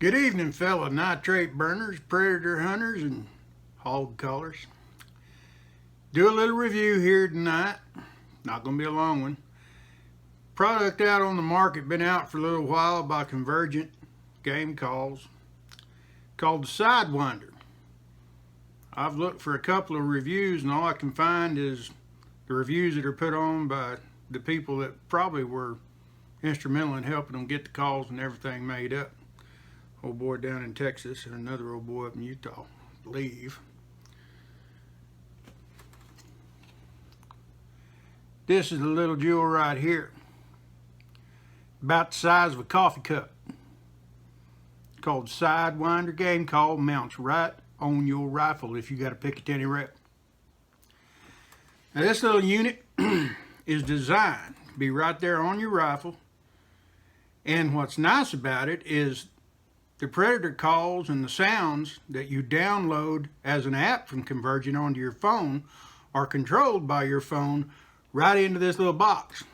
Good evening, fellow nitrate burners, predator hunters, and hog callers. Do a little review here tonight. Not going to be a long one. Product out on the market, been out for a little while by Convergent Game Calls, called the Sidewinder. I've looked for a couple of reviews, and all I can find is the reviews that are put on by the people that probably were instrumental in helping them get the calls and everything made up. Old boy down in Texas and another old boy up in Utah, I believe. This is the little jewel right here, about the size of a coffee cup. It's called Sidewinder Game Call. Mounts right on your rifle if you got a Picatinny rail. Now this little unit is designed to be right there on your rifle, and what's nice about it is the predator calls and the sounds that you download as an app from Convergent onto your phone are controlled by your phone right into this little box.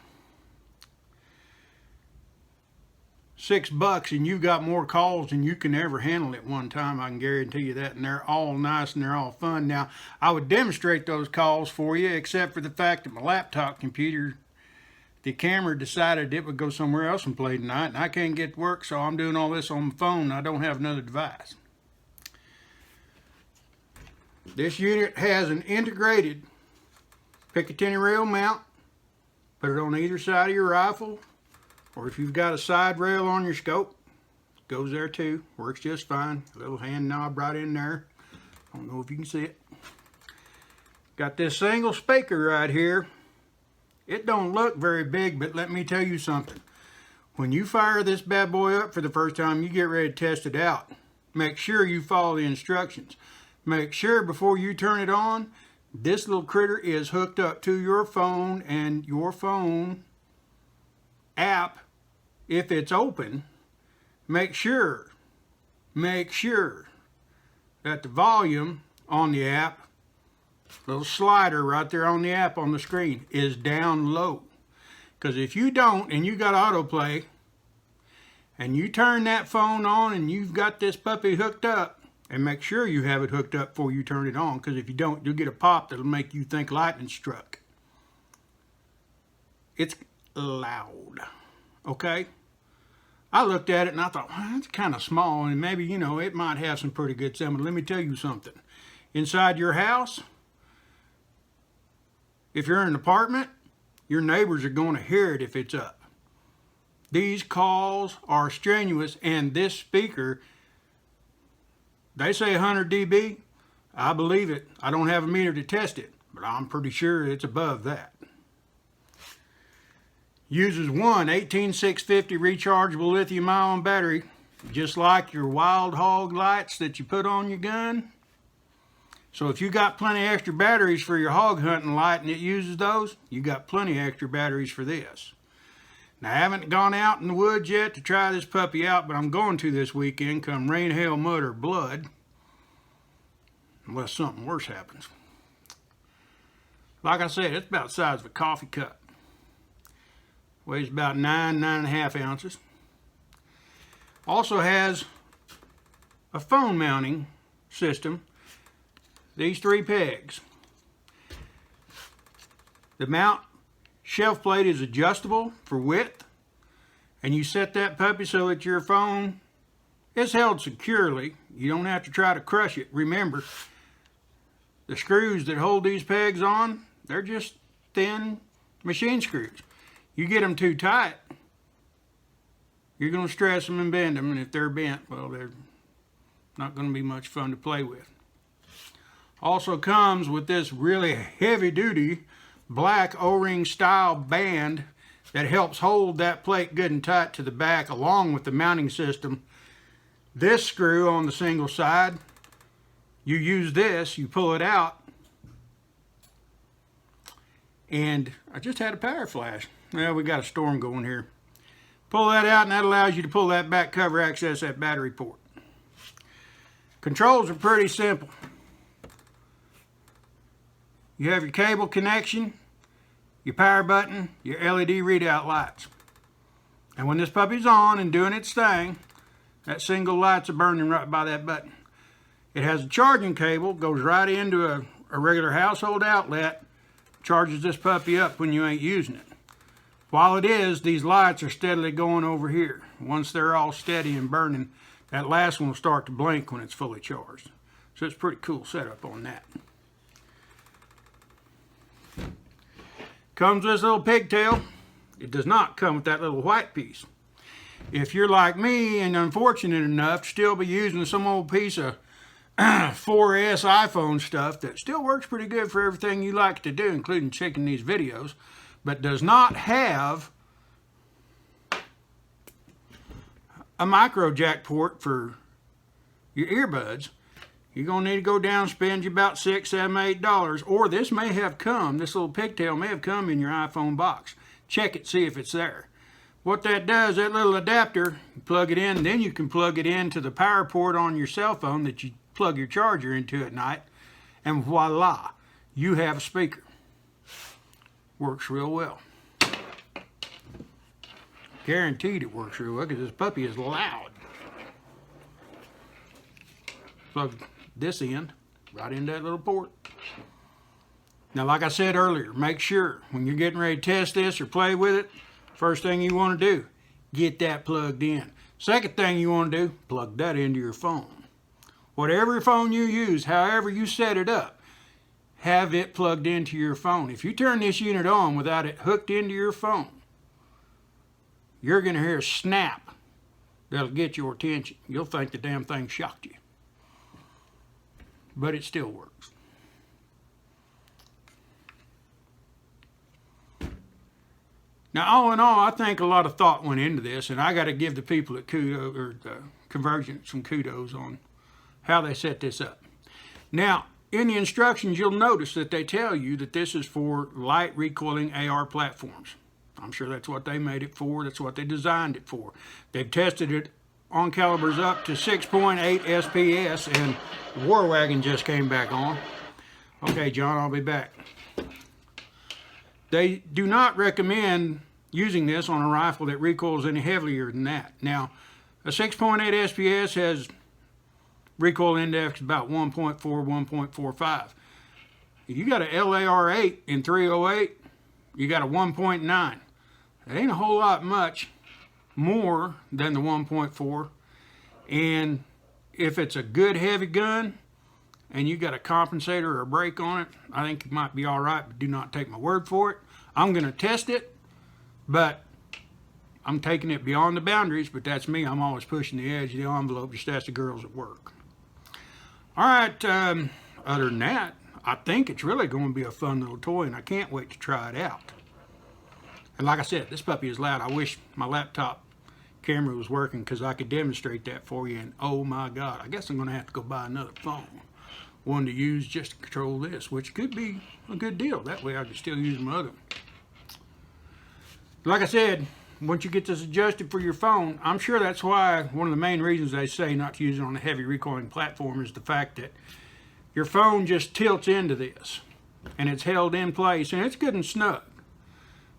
$6 and you've got more calls than you can ever handle at one time. I can guarantee you that, and they're all nice and they're all fun. Now, I would demonstrate those calls for you, except for the fact that my laptop computer, the camera decided it would go somewhere else and play tonight, and I can't get to work, so I'm doing all this on my phone. I don't have another device. This unit has an integrated Picatinny rail mount. Put it on either side of your rifle, or if you've got a side rail on your scope, goes there too. Works just fine. A little hand knob right in there. I don't know if you can see it. Got this single speaker right here. It don't look very big, but let me tell you something. When you fire this bad boy up for the first time, you get ready to test it out. Make sure you follow the instructions. Make sure before you turn it on, this little critter is hooked up to your phone, and your phone app, if it's open, make sure that the volume on the app, little slider right there on the app on the screen, is down low. Because if you don't, and you got autoplay, and you turn that phone on and you've got this puppy hooked up, and make sure you have it hooked up before you turn it on, because if you don't, you'll get a pop that'll make you think lightning struck. It's loud, okay? I looked at it and I thought, well, it's kind of small, and maybe, it might have some pretty good sound. But let me tell you something. Inside your house, if you're in an apartment, your neighbors are going to hear it if it's up. These calls are strenuous, and this speaker, they say 100 dB. I believe it. I don't have a meter to test it, but I'm pretty sure it's above that. Uses one 18650 rechargeable lithium-ion battery, just like your Wild Hog lights that you put on your gun. So if you got plenty of extra batteries for your hog hunting light and it uses those, you got plenty of extra batteries for this. Now, I haven't gone out in the woods yet to try this puppy out, but I'm going to this weekend, come rain, hail, mud, or blood, unless something worse happens. Like I said, it's about the size of a coffee cup. Weighs about 9.5 ounces. Also has a phone mounting system. These 3 pegs. The mount shelf plate is adjustable for width, and you set that puppy so that your phone is held securely. You don't have to try to crush it. Remember, the screws that hold these pegs on, they're just thin machine screws. You get them too tight, you're going to stress them and bend them, and if they're bent, well, they're not going to be much fun to play with. Also comes with this really heavy-duty black O-ring style band that helps hold that plate good and tight to the back, along with the mounting system. This screw on the single side, you use this, you pull it out, and I just had a power flash. Well, we got a storm going here. Pull that out, and that allows you to pull that back cover, access that battery port. Controls are pretty simple. You have your cable connection, your power button, your LED readout lights. And when this puppy's on and doing its thing, That single light's a burning right by that button. It has a charging cable, goes right into a regular household outlet, charges this puppy up when you ain't using it. While it is, these lights are steadily going over here. Once they're all steady and burning, that last one will start to blink when it's fully charged. So it's a pretty cool setup on that. Comes with this little pigtail. It does not come with that little white piece. If you're like me and unfortunate enough to still be using some old piece of 4S iPhone stuff that still works pretty good for everything you like to do, including checking these videos, but does not have a micro jack port for your earbuds, you're going to need to go down and spend you about $6, $7, $8, or this may have come, this little pigtail may have come in your iPhone box. Check it, see if it's there. What that does, that little adapter, you plug it in, then you can plug it into the power port on your cell phone that you plug your charger into at night, and voila, you have a speaker. Works real well. Guaranteed it works real well because this puppy is loud. Plug this in right into that little port. Now, like I said earlier, make sure when you're getting ready to test this or play with it, first thing you want to do, get that plugged in. Second thing you want to do, plug that into your phone. Whatever phone you use, however you set it up, have it plugged into your phone. If you turn this unit on without it hooked into your phone, you're going to hear a snap that'll get your attention. You'll think the damn thing shocked you. But it still works. Now, all in all, I think a lot of thought went into this, and I got to give the people at Convergent some kudos on how they set this up. Now, in the instructions, you'll notice that they tell you that this is for light recoiling AR platforms. I'm sure that's what they made it for. That's what they designed it for. They've tested it on calibers up to 6.8 SPS, and War Wagon just came back on. Okay, John, I'll be back. They do not recommend using this on a rifle that recoils any heavier than that. Now, a 6.8 SPS has recoil index about 1.4, 1.45. If you got a LAR8 in 308, you got a 1.9. That ain't a whole lot much more than the 1.4. And if it's a good heavy gun and you got a compensator or a brake on it, I think it might be all right, but do not take my word for it. I'm going to test it, but I'm taking it beyond the boundaries, but that's me. I'm always pushing the edge of the envelope, just ask the girls at work. All right, other than that, I think it's really going to be a fun little toy, and I can't wait to try it out. And like I said, this puppy is loud. I wish my laptop camera was working because I could demonstrate that for you, and oh my God, I guess I'm going to have to go buy another phone. One to use just to control this, which could be a good deal. That way I could still use my other one. Like I said, once you get this adjusted for your phone, I'm sure that's why one of the main reasons they say not to use it on a heavy recoiling platform is the fact that your phone just tilts into this and it's held in place and it's good and snug.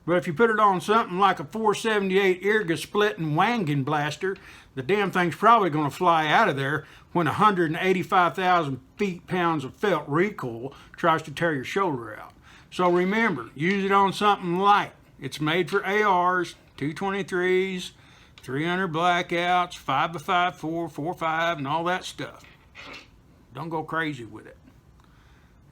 But if you put it on something like a 478 Irga splitting Wangan blaster, the damn thing's probably going to fly out of there when 185,000 pounds of felt recoil tries to tear your shoulder out. So remember, use it on something light. It's made for ARs, 223s, 300 blackouts, 5x5, 4x5, and all that stuff. Don't go crazy with it.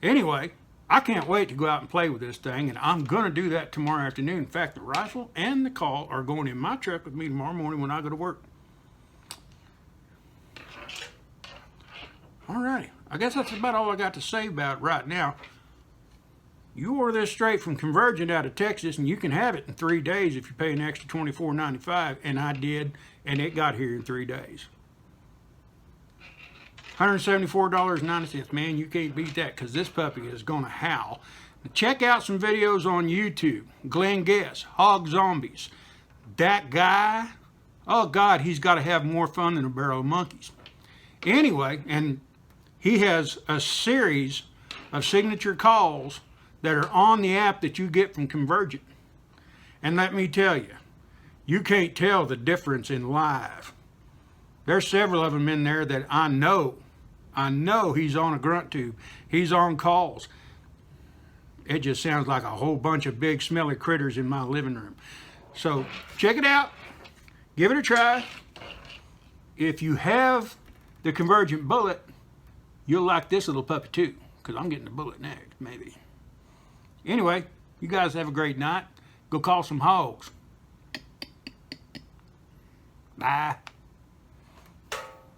Anyway, I can't wait to go out and play with this thing, and I'm going to do that tomorrow afternoon. In fact, the rifle and the call are going in my truck with me tomorrow morning when I go to work. All right, I guess that's about all I got to say about it right now. You order this straight from Convergent out of Texas, and you can have it in 3 days if you pay an extra $24.95, and I did, and it got here in 3 days. $174.90, man, you can't beat that because this puppy is going to howl. Check out some videos on YouTube. Glenn Guess, Hog Zombies. That guy, oh God, he's got to have more fun than a barrel of monkeys. Anyway, and he has a series of signature calls that are on the app that you get from Convergent. And let me tell you, you can't tell the difference in live. There's several of them in there that I know he's on a grunt tube. He's on calls. It just sounds like a whole bunch of big smelly critters in my living room. So check it out. Give it a try. If you have the Convergent bullet, you'll like this little puppy too, because I'm getting the bullet next, maybe. Anyway, you guys have a great night. Go call some hogs. Bye.